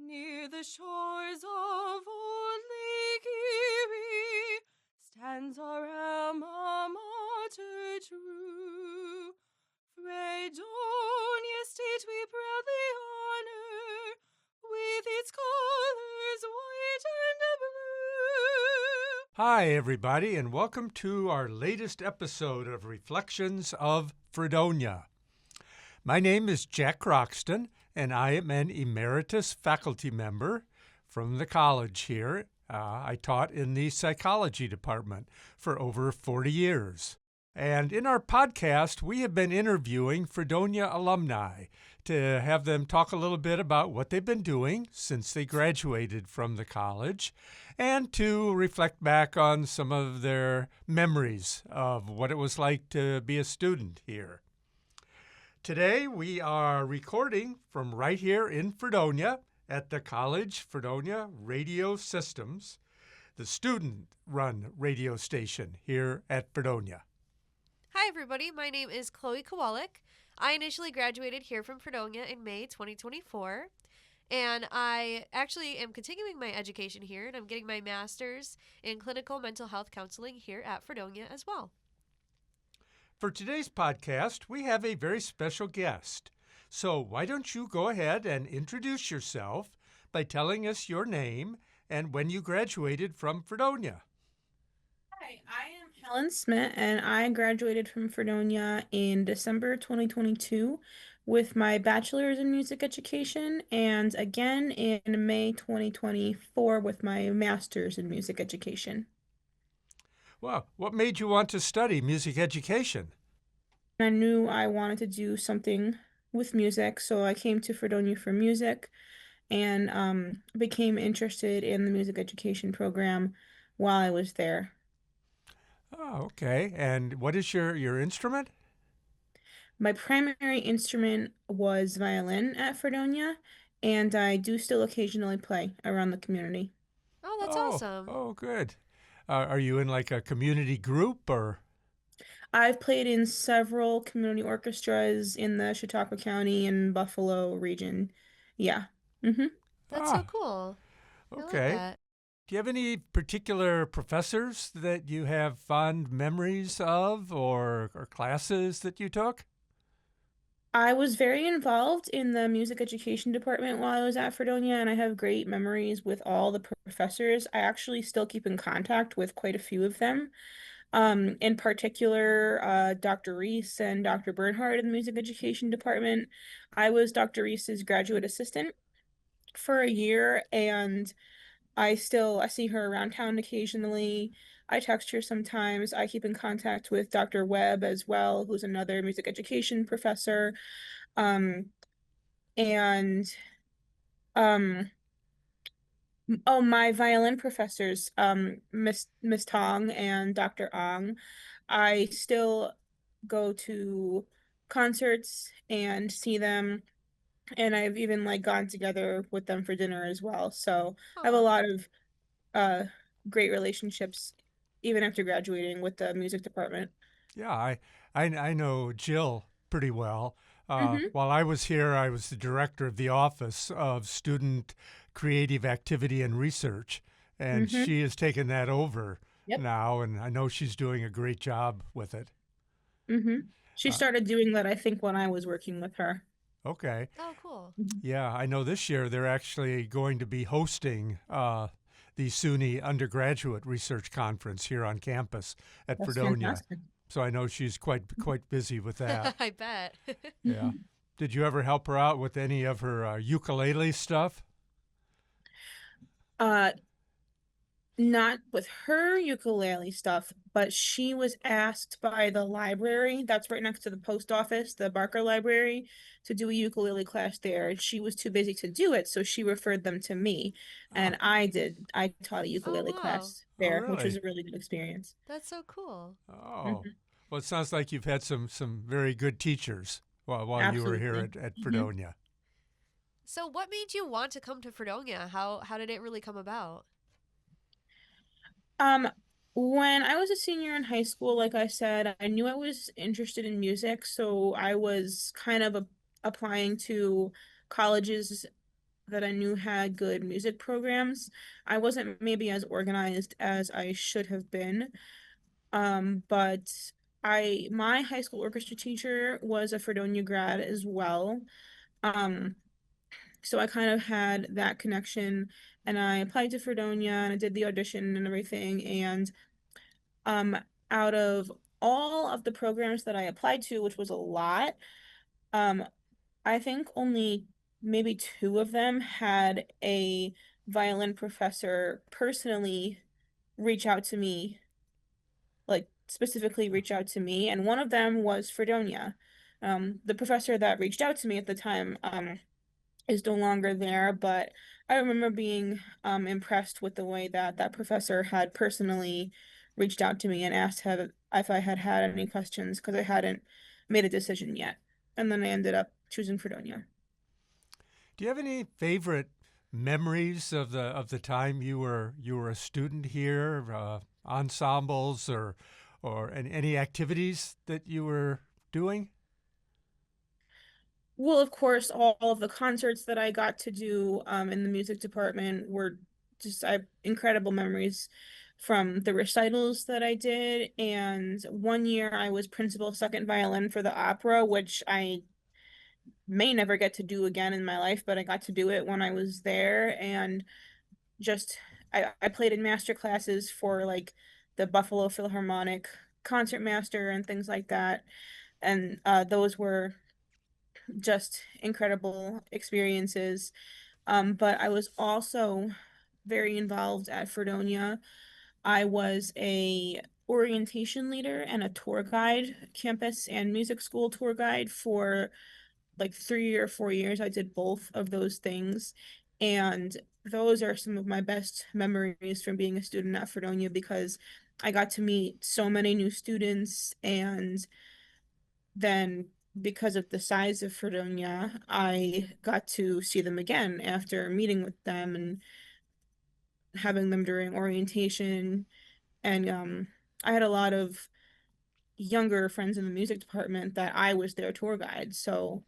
Near the shores of old Lake Erie stands our alma mater true. Fredonia State we proudly honor, with its colors white and blue. Hi, everybody, and welcome to our latest episode of Reflections of Fredonia. My name is Jack Croxton, and I am an emeritus faculty member from the college here. I taught in the psychology department for over 40 years. And in our podcast, we have been interviewing Fredonia alumni to have them talk a little bit about what they've been doing since they graduated from the college and to reflect back on some of their memories of what it was like to be a student here. Today, we are recording from right here in Fredonia at the College Fredonia Radio Systems, the student-run radio station here at Fredonia. Hi, everybody. My name is Chloe Kowalik. I initially graduated here from Fredonia in May 2024, and I actually am continuing my education here, and I'm getting my master's in clinical mental health counseling here at Fredonia as well. For today's podcast, we have a very special guest. So why don't you go ahead and introduce yourself by telling us your name and when you graduated from Fredonia. Hi, I am Helen Smit, and I graduated from Fredonia in December 2022 with my bachelor's in music education, and again in May 2024 with my master's in music education. Well, what made you want to study music education? I knew I wanted to do something with music, so I came to Fredonia for music and became interested in the music education program while I was there. Oh, okay. And what is your instrument? My primary instrument was violin at Fredonia, and I do still occasionally play around the community. Oh, that's awesome. Oh, good. Are you in like a community group or? I've played in several community orchestras in the Chautauqua County and Buffalo region. Yeah. That's so cool. I love Okay. that. Do you have any particular professors that you have fond memories of or classes that you took? I was very involved in the music education department while I was at Fredonia, and I have great memories with all the professors. I actually still keep in contact with quite a few of them. In particular, Dr. Reese and Dr. Bernhardt in the music education department. I was Dr. Reese's graduate assistant for a year, and I see her around town occasionally. I text her sometimes. I keep in contact with Dr. Webb as well, who's another music education professor. Um, and um, oh, my violin professors, Miss Tong and Dr. Ong, I still go to concerts and see them, and I've even like gone together with them for dinner as well. So I have a Aw. lot of uh great relationships even after graduating with the music department. Yeah, I know Jill pretty well. Mm-hmm. While I was here, I was the director of the Office of Student Creative Activity and Research, and Mm-hmm. she has taken that over Yep. now, and I know she's doing a great job with it. Mm-hmm. She Uh, started doing that, I think, when I was working with her. okay. Oh, cool. Yeah, I know this year they're actually going to be hosting the SUNY Undergraduate Research Conference here on campus at That's Fredonia. fantastic. So I know she's quite busy with that. I bet. Yeah. Did you ever help her out with any of her ukulele stuff? Uh, Not with her ukulele stuff, but she was asked by the library that's right next to the post office, the Barker Library, to do a ukulele class there. And she was too busy to do it, so she referred them to me. Ah, And I did. I taught a Oh, ukulele wow. class oh, there, which was really? a really good experience. That's so cool. Oh, Mhm. well, it sounds like you've had some very good teachers while you were here Absolutely. at Mhm. Fredonia. So what made you want to come to Fredonia? How did it really come about? Um, when I was a senior in high school, like I said, I knew I was interested in music, so I was kind of applying to colleges that I knew had good music programs. I wasn't maybe as organized as I should have been. But my high school orchestra teacher was a Fredonia grad as well. Um, so I kind of had that connection, and I applied to Fredonia and I did the audition and everything. And um, out of all of the programs that I applied to, which was a lot, um, I think only maybe two of them had a violin professor personally reach out to me, like specifically reach out to me, and one of them was Fredonia. The professor that reached out to me at the time, is no longer there, but I remember being impressed with the way that that professor had personally reached out to me and asked if I had had any questions because I hadn't made a decision yet. And then I ended up choosing Fredonia. Do you have any favorite memories of the time you were a student here, ensembles or any activities that you were doing? Well, of course, all of the concerts that I got to do in the music department were just I have incredible memories from the recitals that I did. And one year I was principal second violin for the opera, which I may never get to do again in my life, but I got to do it when I was there. And just I played in master classes for like the Buffalo Philharmonic concertmaster and things like that. And those were just incredible experiences. But I was also very involved at Fredonia. I was a orientation leader and a tour guide, campus and music school tour guide for like 3 or 4 years. I did both of those things. And those are some of my best memories from being a student at Fredonia because I got to meet so many new students. And then because of the size of Fredonia, I got to see them again after meeting with them and having them during orientation. And I had a lot of younger friends in the music department that I was their tour guide. So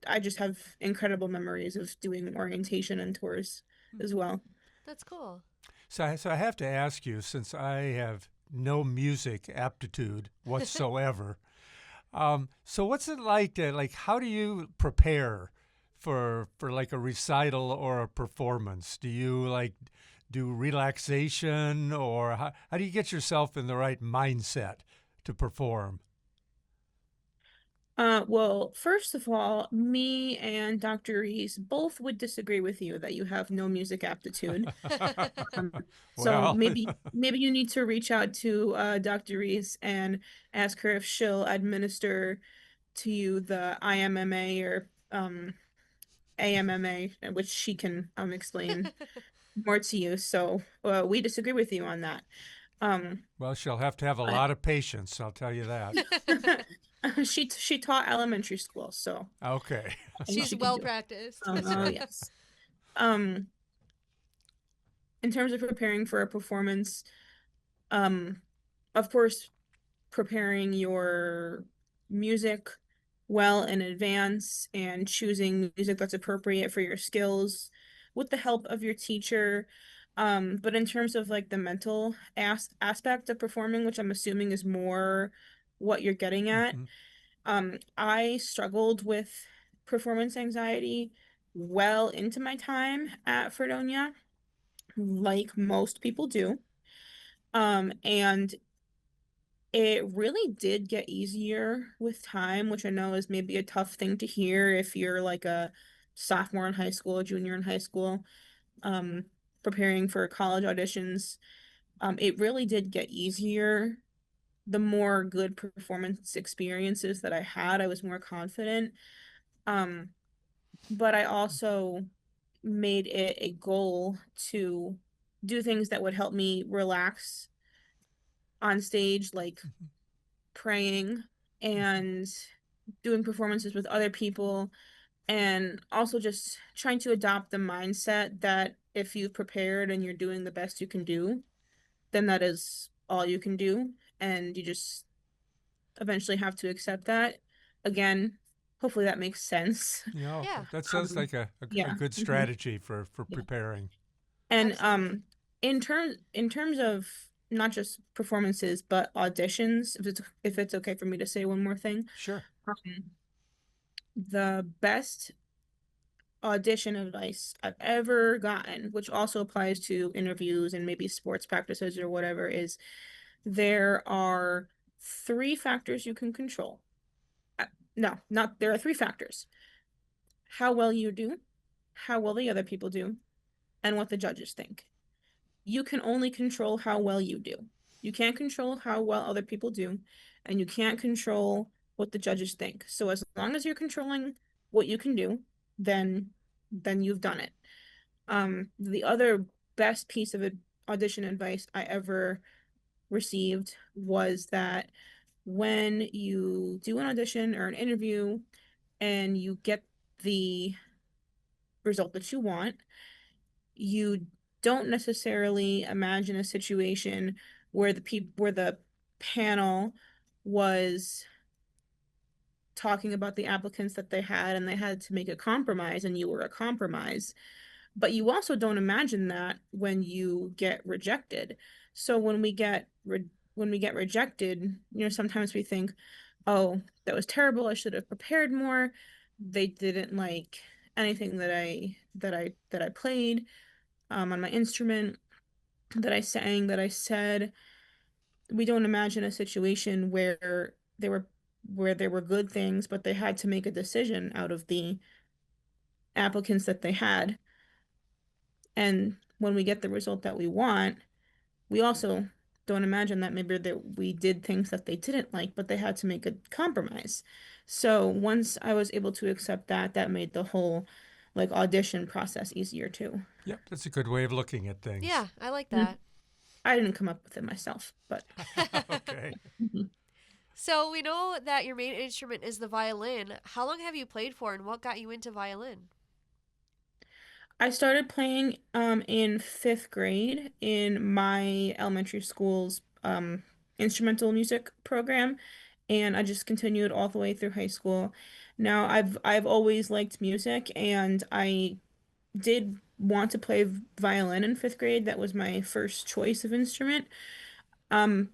I just have incredible memories of doing orientation and tours as well. That's cool. So I have to ask you, since I have no music aptitude whatsoever. So what's it like like how do you prepare for like a recital or a performance? Do you like do relaxation or how do you get yourself in the right mindset to perform? Well, first of all, me and Dr. Reese both would disagree with you that you have no music aptitude. Um, so Well, maybe you need to reach out to Dr. Reese and ask her if she'll administer to you the IMMA or AMMA, which she can explain more to you. So we disagree with you on that. Um, well, she'll have to have a but lot of patience, I'll tell you that. she taught elementary school, so Okay. I think She's she can well do it. practiced. Oh yes. Um, in terms of preparing for a performance, um, of course, preparing your music well in advance and choosing music that's appropriate for your skills with the help of your teacher. But in terms of like the mental aspect of performing, which I'm assuming is more what you're getting at, Hmm. I struggled with performance anxiety well into my time at Fredonia, like most people do. And it really did get easier with time, which I know is maybe a tough thing to hear if you're like a sophomore in high school, a junior in high school, um, preparing for college auditions. It really did get easier. The more good performance experiences that I had, I was more confident. Um, but I also made it a goal to do things that would help me relax on stage, like praying and doing performances with other people, and also just trying to adopt the mindset that if you've prepared and you're doing the best you can do, then that is all you can do. And you just eventually have to accept that. Again, Hopefully that makes sense. You know, Yeah, that sounds Um, like a yeah. good hmm strategy for Yeah. preparing. And absolutely. in terms of not just performances but auditions, if it's okay for me to say one more thing, Sure. um, the best audition advice I've ever gotten, which also applies to interviews and maybe sports practices or whatever, is there are three factors you can control. Uh, No, not there are three factors: how well you do, how well the other people do, and what the judges think. You can only control how well you do. You can't control how well other people do, and you can't control what the judges think. So as long as you're controlling what you can do, then you've done it. The other best piece of audition advice I ever received was that when you do an audition or an interview and you get the result that you want, you don't necessarily imagine a situation where the panel was talking about the applicants that they had and they had to make a compromise and you were a compromise. But you also don't imagine that when you get rejected. So when we get rejected, sometimes we think, "Oh, that was terrible. I should have prepared more. They didn't like anything that I played on my instrument, that I sang, that I said." We don't imagine a situation where there were good things, but they had to make a decision out of the applicants that they had. And when we get the result that we want, we also don't imagine that maybe that we did things that they didn't like, but they had to make a compromise. So once I was able to accept that, that made the whole like audition process easier too. Yep, that's a good way of looking at things. Yeah, I like Mm. that. I didn't come up with it myself, but Okay. Mhm. So we know that your main instrument is the violin. How long have you played for, and what got you into violin? I started playing in fifth grade in my elementary school's instrumental music program, and I just continued all the way through high school. Now I've always liked music, and I did want to play violin in fifth grade. That was my first choice of instrument.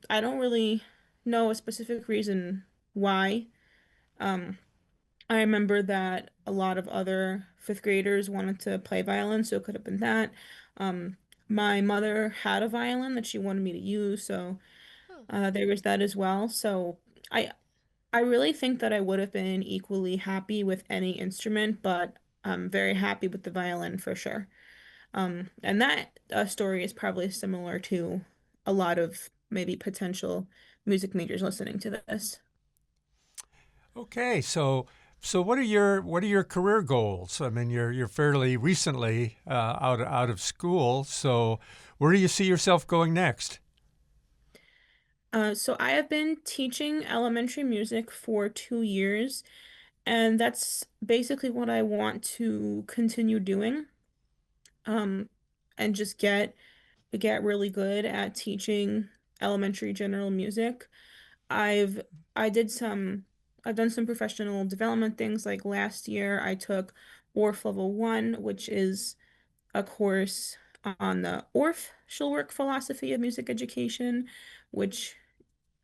I don't really know a specific reason why. Um, I remember that a lot of other fifth graders wanted to play violin, so it could have been that. Um, my mother had a violin that she wanted me to use, so Huh. there was that as well. So I I really think that I would have been equally happy with any instrument, but I'm very happy with the violin for sure. And that story is probably similar to a lot of maybe potential music majors listening to this. Okay, so what are your career goals? I mean, you're fairly recently out of school, so where do you see yourself going next? So I have been teaching elementary music for 2 years, and that's basically what I want to continue doing. Um, and just get really good at teaching elementary general music. I've I did some I've done some professional development things. Like last year I took ORF level 1, which is a course on the ORF Schulwerk philosophy of music education, which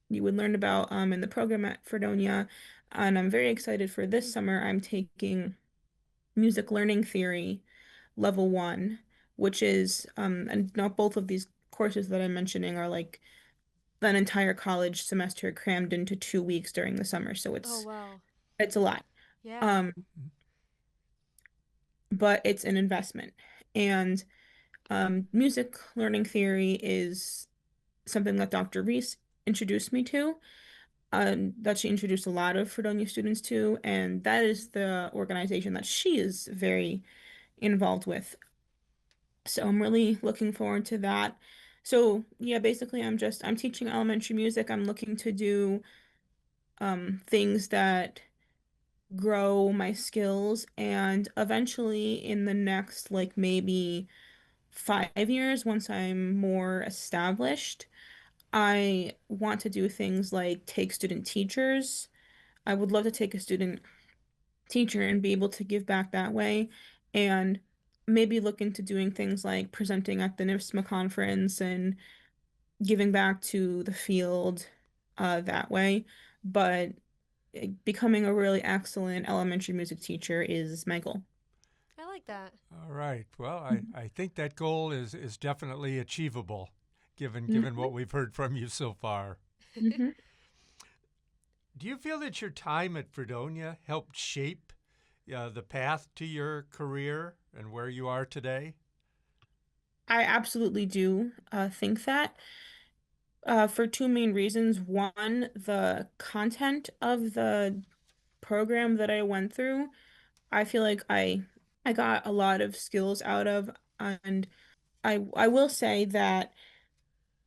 you would learn about in the program at Fredonia. And I'm very excited for this summer. I'm taking music learning theory level 1, which is and not both of these courses that I'm mentioning are like an entire college semester crammed into 2 weeks during the summer. So Oh, it's wow. it's a lot. Yeah. Um, but it's an investment. And music learning theory is something that Dr. Reese introduced me to, that she introduced a lot of Fredonia students to, and that is the organization that she is very involved with. So I'm really looking forward to that. So yeah, basically I'm teaching elementary music. I'm looking to do things that grow my skills, and eventually in the next like maybe 5 years, once I'm more established, I want to do things like take student teachers. I would love to take a student teacher and be able to give back that way, and maybe look into doing things like presenting at the NIFSMA conference and giving back to the field that way. But becoming a really excellent elementary music teacher is my goal. I like that. All right. Well, I think that goal is definitely achievable, given Mhm. what we've heard from you so far. Mhm. Do you feel that your time at Fredonia helped shape the path to your career and where you are today? I absolutely do think that for two main reasons. One, the content of the program that I went through, I feel like I got a lot of skills out of, and I will say that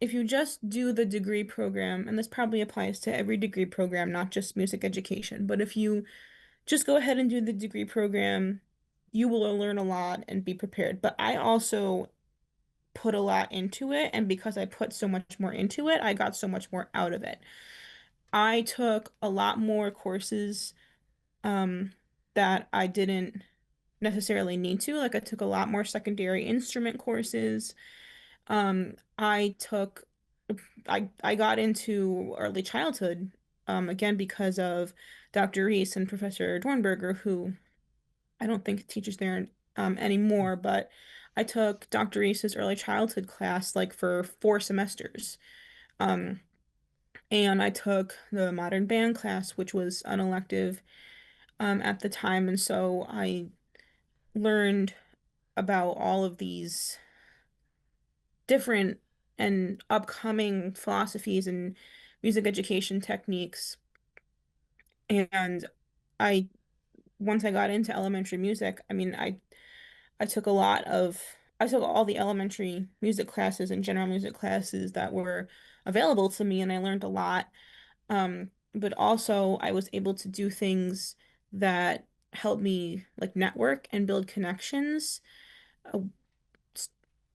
if you just do the degree program, and this probably applies to every degree program, not just music education, but if you just go ahead and do the degree program, you will learn a lot and be prepared. But I also put a lot into it, and because I put so much more into it, I got so much more out of it. I took a lot more courses um that I didn't necessarily need to. Like I took a lot more secondary instrument courses. I took I got into early childhood again because of Dr. Reese and Professor Dornberger, who I don't think teaches there anymore, but I took Dr. Reese's early childhood class like for 4 semesters. Um, and I took the modern band class, which was an elective at the time, and so I learned about all of these different and upcoming philosophies and music education techniques. And I, once I got into elementary music, I mean, I took a lot of, I took all the elementary music classes and general music classes that were available to me, and I learned a lot. But also, I was able to do things that helped me like network and build connections. Uh,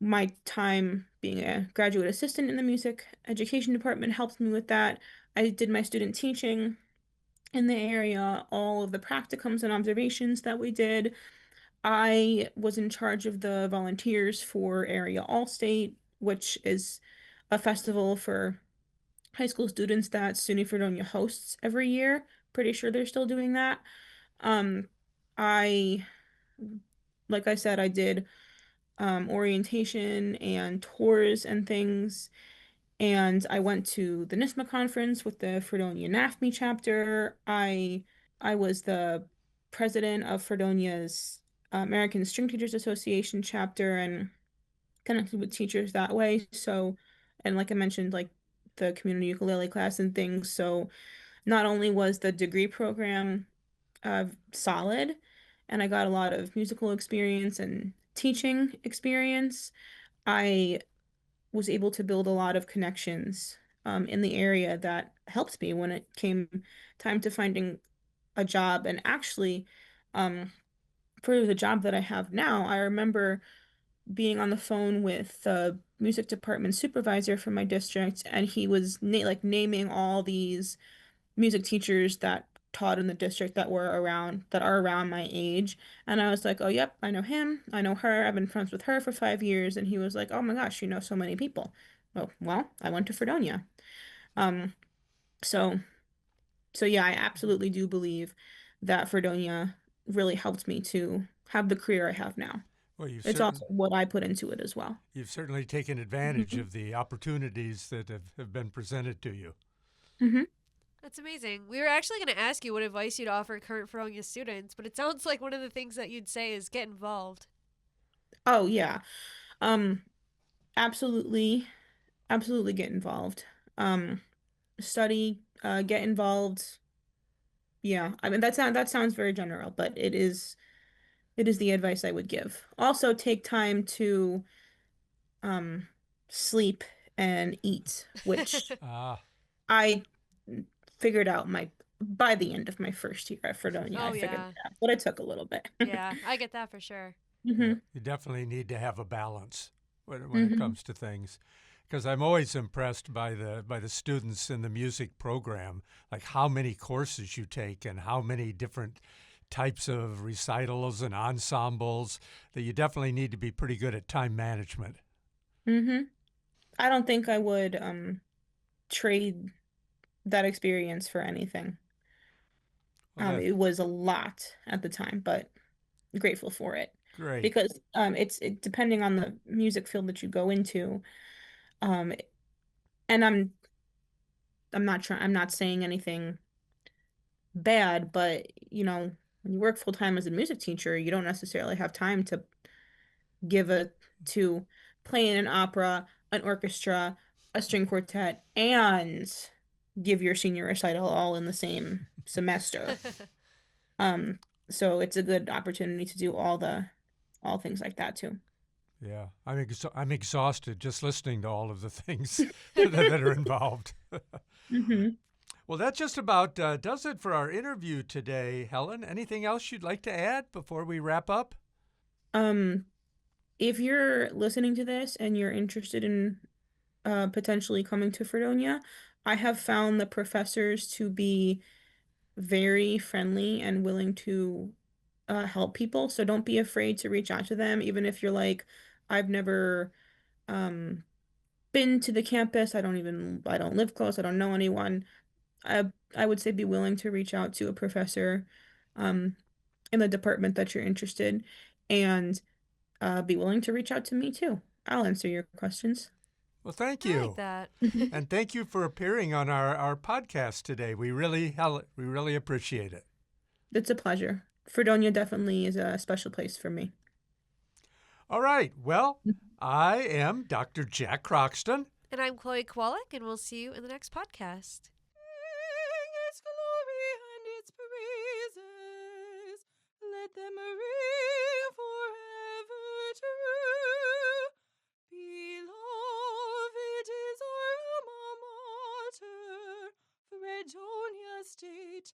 my time being a graduate assistant in the music education department helped me with that. I did my student teaching in the area, all of the practicums and observations that we did. I was in charge of the volunteers for Area All-State, which is a festival for high school students that SUNY Fredonia hosts every year. Pretty sure they're still doing that. Um, I, like I said, I did orientation and tours and things. And I went to the NISMA conference with the Fredonia NAFME chapter. I was the president of Fredonia's American String Teachers Association chapter and connected with teachers that way. So, and like I mentioned, like the community ukulele class and things. So, not only was the degree program solid, and I got a lot of musical experience and teaching experience, I was able to build a lot of connections in the area that helped me when it came time to finding a job. And actually, um, for the job that I have now, I remember being on the phone with the music department supervisor for my district, and he was na like naming all these music teachers that taught in the district that are around my age. And I was like, oh, yep, I know him. I know her. I've been friends with her for 5 years. And he was like, oh my gosh, you know so many people. Oh, well, I went to Fredonia. Um, so, so yeah, I absolutely do believe that Fredonia really helped me to have the career I have now. Well, It's also what I put into it as well. you've certainly taken advantage Hmm. of the opportunities that have been presented to you. Hmm. That's amazing. We were actually going to ask you what advice you'd offer current Fredonia students, but it sounds like one of the things that you'd say is get involved. Oh yeah. Um, absolutely, absolutely get involved. Um, study, get involved. Yeah, I mean that sounds very general, but it is the advice I would give. Also, take time to um sleep and eat, which Ah, I figured out my by the end of my first year at Fredonia. I Oh, figured yeah. that out, but it took a little bit. Yeah, I get that for sure. yeah, Hmm. you definitely need to have a balance when it Hmm. comes to things, because I'm always impressed by the students in the music program, like how many courses you take and how many different types of recitals and ensembles that you definitely need to be pretty good at time management. Mm-hmm. I don't think I would trade that experience for anything. Well, that's It was a lot at the time, but grateful for it great. because depending on the music field that you go into, um, and I'm not saying anything bad, but when you work full time as a music teacher, you don't necessarily have time to give a to play in an opera, an orchestra, a string quartet, and give your senior recital all in the same semester. Um, so it's a good opportunity to do all things like that too. Yeah, I'm exhausted just listening to all of the things that are involved. Hmm. Well, that just about does it for our interview today, Helen. Anything else you'd like to add before we wrap up? Um, if you're listening to this and you're interested in potentially coming to Fredonia, I have found the professors to be very friendly and willing to help people. So don't be afraid to reach out to them, even if you're like, I've never um, been to the campus. I don't live close. I don't know anyone. I would say be willing to reach out to a professor um, in the department that you're interested, and be willing to reach out to me too. I'll answer your questions. Well, thank I like you. that. And thank you for appearing on our podcast today. We really appreciate it. It's a pleasure. Fredonia definitely is a special place for me. All right. Well, I am Dr. Jack Croxton. And I'm Chloe Kowalik, and we'll see you in the next podcast. Sing its glory and its praises. Let them ring forever true. Beloved is our alma mater, Fredonia State